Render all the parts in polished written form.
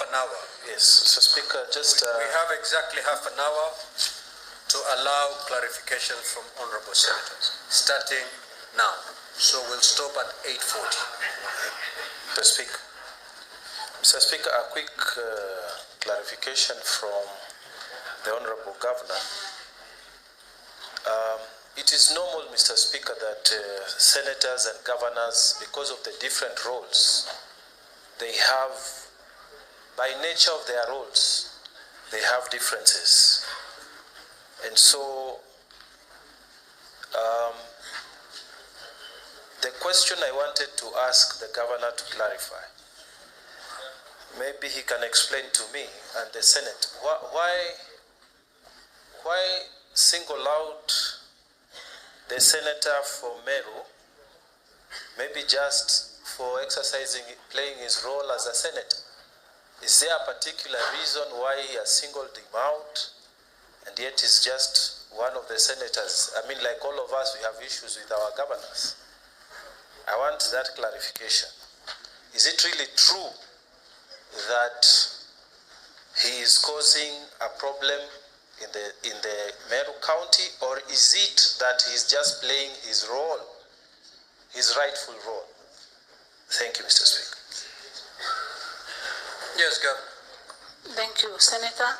half an hour. Yes, Mr. Speaker, just... We have exactly half an hour to allow clarification from honorable senators, starting now. So we'll stop at 8:40. Mr. Speaker, a quick clarification from the Honorable Governor. It is normal, Mr. Speaker, that senators and governors, because of the different roles, they have, by nature of their roles, they have differences. And so, the question I wanted to ask the governor to clarify, maybe he can explain to me and the Senate, why single out the senator from Meru, maybe just for exercising, playing his role as a senator? Is there a particular reason why he has singled him out, and yet he's just one of the senators? I mean, like all of us, we have issues with our governors. I want that clarification. Is it really true that he is causing a problem in the Meru County, or is it that he's just playing his role, his rightful role? Thank you, Mr. Speaker. Yes, Governor. Thank you, Senator.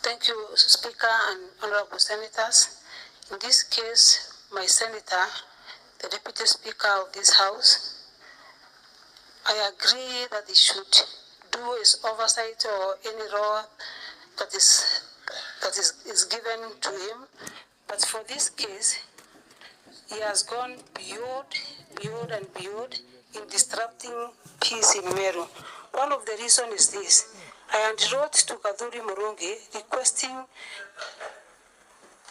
Thank you, Speaker and honorable senators. In this case, my senator, the Deputy Speaker of this House, I agree that he should do his oversight or any role that is given to him. But for this case, he has gone beyond in disrupting peace in Meru. One of the reasons is this. I wrote to Kaduri Murungi requesting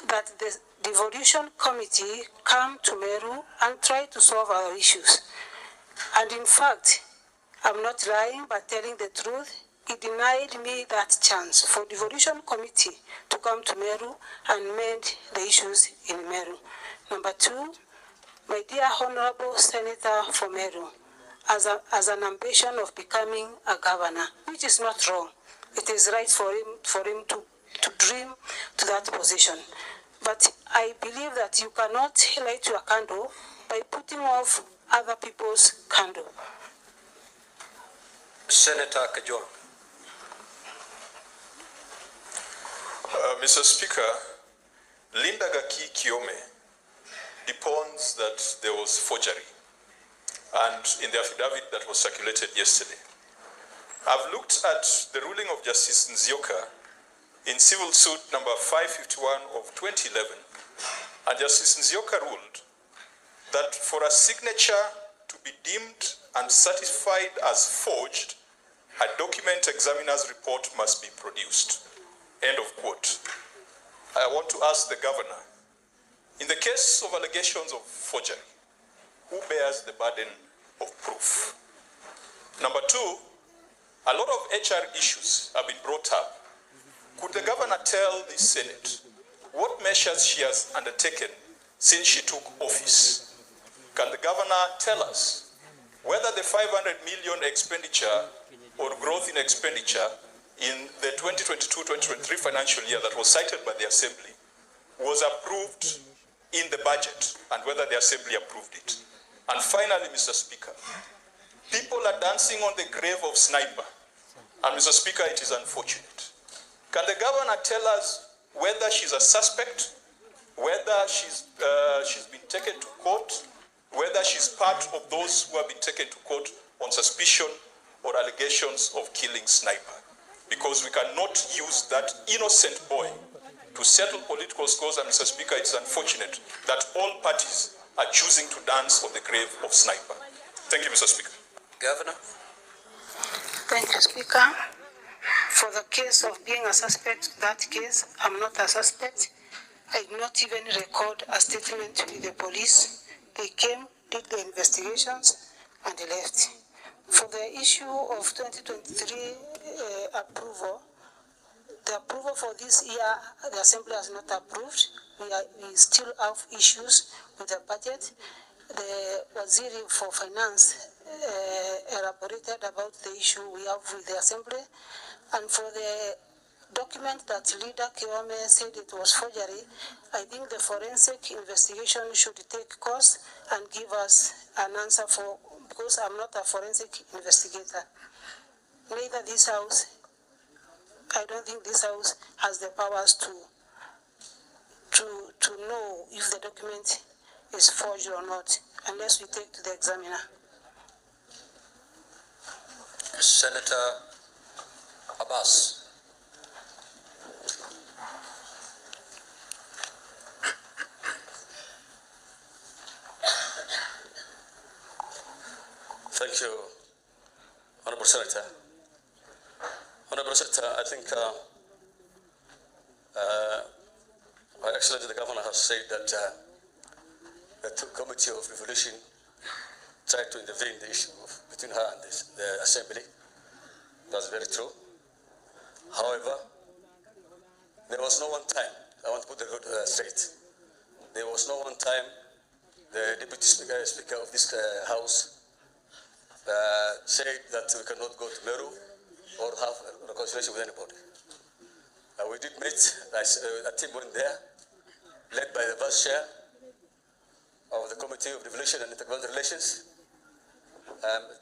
that the devolution committee come to Meru and try to solve our issues. And in fact, I'm not lying, but telling the truth, he denied me that chance for devolution committee to come to Meru and mend the issues in Meru. Number two, my dear honorable senator for Meru, as an ambition of becoming a governor, which is not wrong. It is right for him to dream to that position. But I believe that you cannot light your candle by putting off other people's candle. Senator Kajol. Mr. Speaker, Linda Gaki Kiome deponds that there was forgery, and in the affidavit that was circulated yesterday. I've looked at the ruling of Justice Nzioka in civil suit number 551 of 2011, and Justice Nzioka ruled that for a signature to be deemed and certified as forged, a document examiner's report must be produced. End of quote. I want to ask the governor, in the case of allegations of forgery, who bears the burden of proof? Number two, a lot of HR issues have been brought up. Could the governor tell the Senate what measures she has undertaken since she took office? Can the governor tell us whether the 500 million expenditure or growth in expenditure in the 2022-2023 financial year that was cited by the Assembly was approved in the budget, and whether the Assembly approved it? And finally, Mr. Speaker, people are dancing on the grave of Sniper, and Mr. Speaker, it is unfortunate. Can the governor tell us whether she's a suspect, whether she's been taken to court, whether she's part of those who have been taken to court on suspicion or allegations of killing Sniper? Because we cannot use that innocent boy to settle political scores, and Mr. Speaker, it's unfortunate that all parties are choosing to dance on the grave of Sniper. Thank you, Mr. Speaker. Governor. Thank you, Speaker. For the case of being a suspect, that case, I'm not a suspect. I did not even record a statement with the police. They came, did the investigations, and they left. For the issue of 2023 approval, the approval for this year, the Assembly has not approved. We still have issues with the budget. The Waziri for Finance elaborated about the issue we have with the Assembly. And for the document that Leader Kiome said it was forgery, I think the forensic investigation should take course and give us an answer because I'm not a forensic investigator. Neither this House, I don't think this House has the powers to know if the document is forged or not, unless we take to the examiner. Senator Abbas. Thank you, Honorable Senator. Honorable Senator, I think Excellency the Governor has said that the Committee of Revolution tried to intervene in the issue between her and the Assembly. That's very true. However, there was no one time, I want to put the record straight, there was no one time the Deputy Speaker of this House said that we cannot go to Meru or have a reconciliation with anybody. We did meet, a team went there, led by the Vice Chair of the Committee of Devolution and Intergovernmental Relations.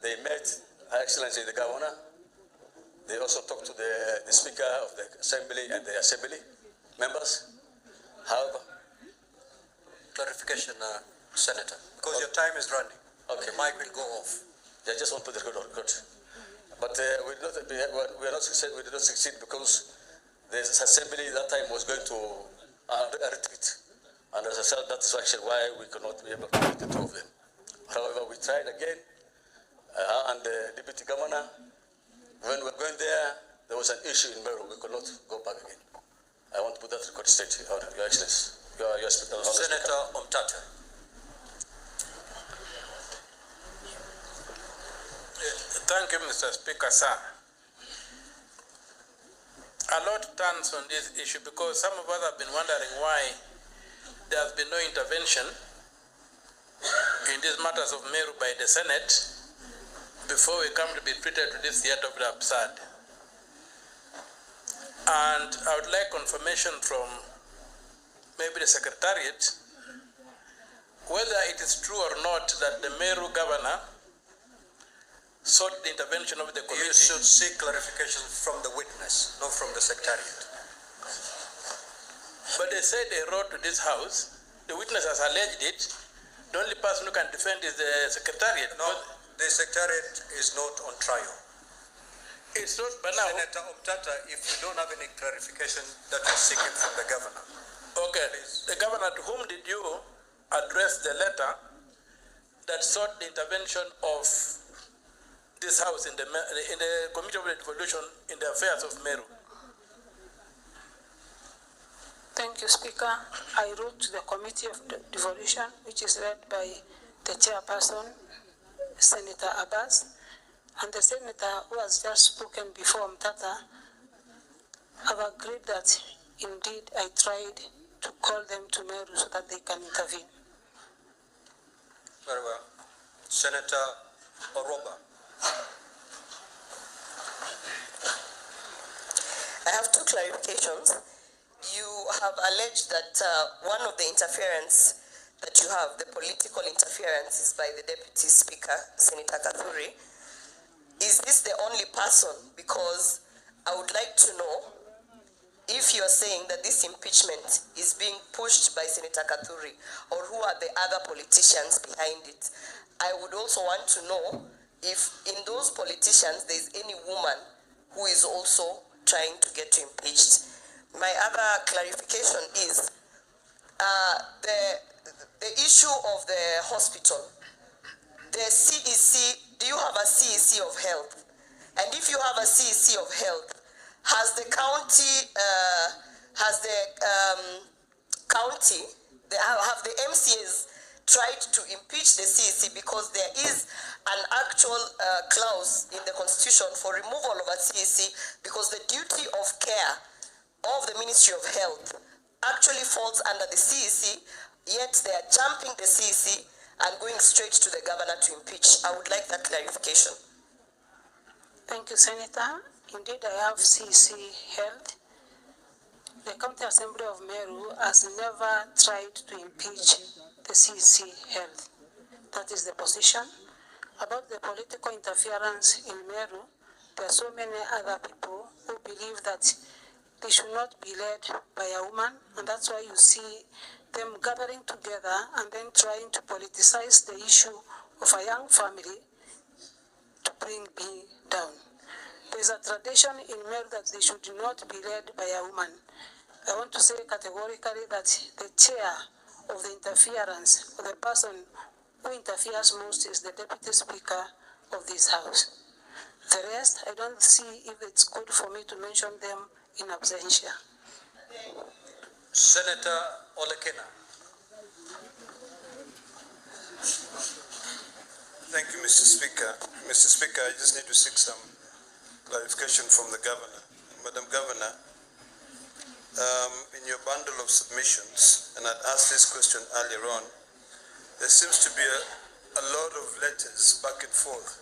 They met Her Excellency the Governor. They also talked to the Speaker of the Assembly and the Assembly members. However, Clarification, Senator, because your time is running. Okay. The mic will go off. I just want to put the record on record. But we did not succeed because the Assembly that time was going to retreat. And as I said, that's actually why we could not be able to meet the two of them. However, we tried again, and the Deputy Governor, when we were going there was an issue in Meru. We could not go back again. I want to put that record straight, Your Excellency. Your Speaker, Senator Omtata. Thank you, Mr. Speaker, sir. A lot turns on this issue because some of us have been wondering why there has been no intervention in these matters of Meru by the Senate before we come to be treated to this theater of the absurd. And I would like confirmation from maybe the Secretariat whether it is true or not that the Meru governor sought the intervention of the committee. You should seek clarification from the witness, not from the Secretariat. But they said they wrote to this House. The witness has alleged it. The only person who can defend is the Secretariat. No, the Secretariat is not on trial. It's not, but now. Senator Omtata, if you don't have any clarification that you're seeking from the governor. Okay, please. The governor, to whom did you address the letter that sought the intervention of this House in the Committee of Devolution in the affairs of Meru? Thank you, Speaker. I wrote to the Committee of Devolution, which is led by the chairperson, Senator Abbas, and the senator who has just spoken before Mtata have agreed that indeed I tried to call them to Meru so that they can intervene. Very well. Senator Oroba. I have two clarifications. You have alleged that one of the interference that you have, the political interference, is by the Deputy Speaker, Senator Kathuri. Is this the only person? Because I would like to know if you are saying that this impeachment is being pushed by Senator Kathuri, or who are the other politicians behind it. I would also want to know if in those politicians there is any woman who is also trying to get impeached. My other clarification is the issue of the hospital. The CEC, do you have a CEC of health? And if you have a CEC of health, has the county, have the MCAs tried to impeach the CEC, because there is an actual clause in the Constitution for removal of a CEC, because the duty of care of the Ministry of Health actually falls under the CEC, yet they are jumping the CEC and going straight to the governor to impeach? I would like that clarification. Thank you, Senator. Indeed, I have CC held. The County Assembly of Meru has never tried to impeach the CC held. That is the position. About the political interference in Meru, there are so many other people who believe that they should not be led by a woman, and that's why you see them gathering together and then trying to politicize the issue of a young family to bring me down. There is a tradition in Meru that they should not be led by a woman. I want to say categorically that the chair of the interference, or the person who interferes most, is the Deputy Speaker of this House. The rest, I don't see if it's good for me to mention them in absentia. Senator Olekina. Thank you, Mr. Speaker. Mr. Speaker, I just need to seek some clarification from the Governor. Madam Governor, in your bundle of submissions, and I'd asked this question earlier on, there seems to be a lot of letters back and forth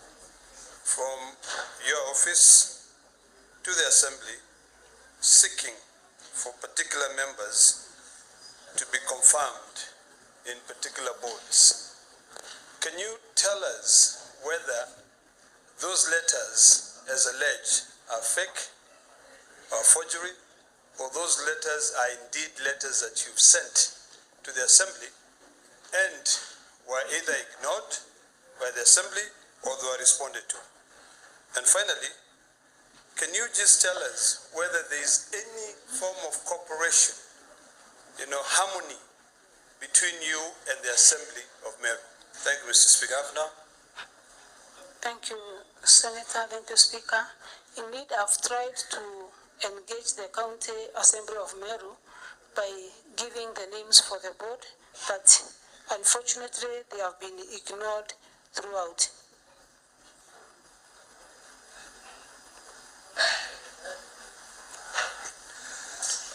from your office to the Assembly seeking for particular members to be confirmed in particular boards. Can you tell us whether those letters, as alleged, are fake, are forgery, or those letters are indeed letters that you've sent to the Assembly and were either ignored by the Assembly or they were responded to? And finally, can you just tell us whether there is any form of cooperation, harmony between you and the Assembly of Meru? Thank you, Mr. Speaker. Governor. Thank you, Senator. Thank you, Speaker. Indeed, I've tried to engage the County Assembly of Meru by giving the names for the board, but unfortunately, they have been ignored throughout.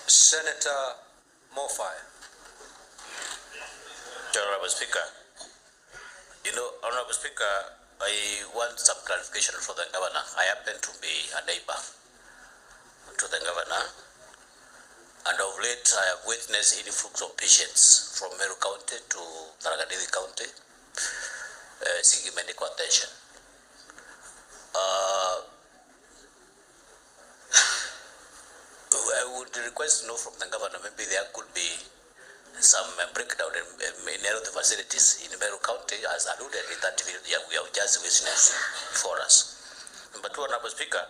Senator Mofai. Honorable Speaker, Honorable Speaker, I want some clarification for the Governor. I happen to be a neighbor to the Governor, and of late I have witnessed influx of patients from Meru County to Tharaka County seeking medical attention. I would request to know from the Governor, maybe there could be some breakdown in the facilities in Meru County, as alluded in that video we have just witnessed before us. Number two, Honorable Speaker,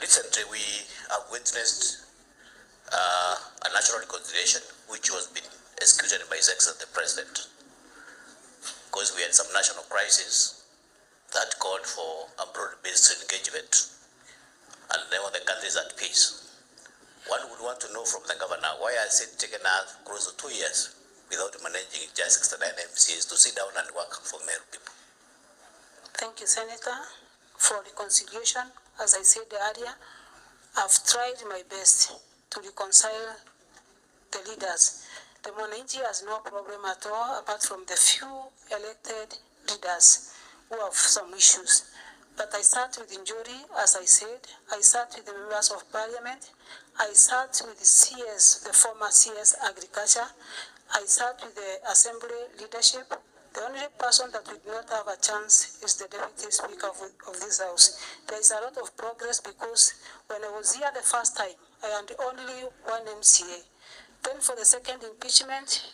recently we have witnessed a national reconciliation which was being executed by His Excellency the President, because we had some national crisis that called for a broad-based engagement, and now the country is at peace. One would want to know from the Governor, why has it taken us close to 2 years without managing just 69 MCAs to sit down and work for Meru people? Thank you, Senator, for reconciliation. As I said earlier, I've tried my best to reconcile the leaders. The Mwananchi has no problem at all, apart from the few elected leaders who have some issues. But I sat with Njuri, as I said. I sat with the members of Parliament. I sat with the CS, the former CS Agriculture. I sat with the Assembly leadership. The only person that would not have a chance is the Deputy Speaker of this House. There is a lot of progress, because when I was here the first time, I had only one MCA. Then for the second impeachment,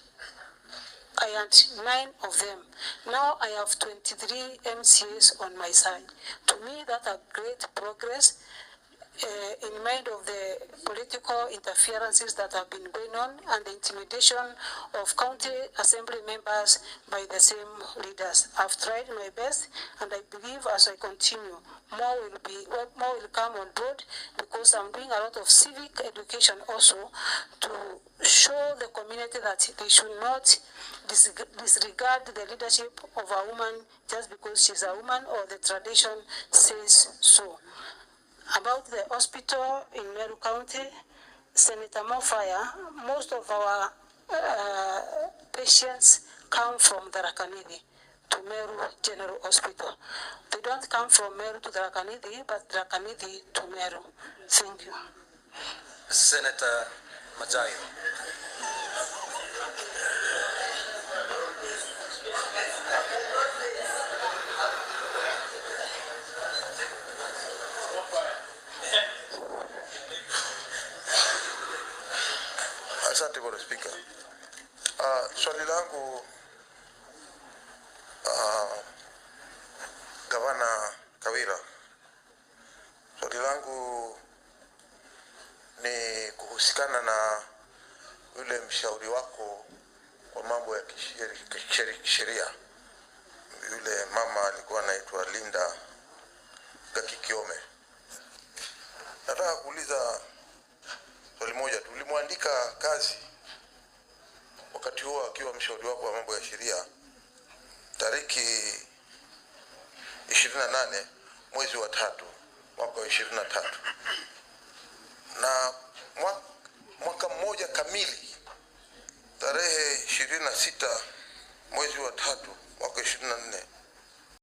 I had 9 of them. Now I have 23 MCAs on my side. To me, that's a great progress in mind of the political interferences that have been going on and the intimidation of county assembly members by the same leaders. I've tried my best, and I believe as I continue, more will come on board, because I'm doing a lot of civic education also to show the community that they should not disregard the leadership of a woman just because she's a woman or the tradition says so. About the hospital in Meru County, Senator Mofaya, most of our patients come from the Rakanidi to Meru General Hospital. They don't come from Meru to the Rakanidi, but Rakanidi to Meru. Thank you. Senator Majayo. Asante Bwana Spika. Swali langu Gavana Kawira. Swali langu ni kuhusikana na yule mshauri wako wa mambo ya kisheria. Yule mama alikuwa anaitwa Linda Kiome. Nataka kuuliza swali moja tu. Ulimwandika kazi wakati huo akiwa mshauri wako wa mambo ya sheria tariki 28 mwezi wa 3 mwaka wa 23. Na mwaka mmoja kamili tarehe 26 mwezi wa 3 mwaka 24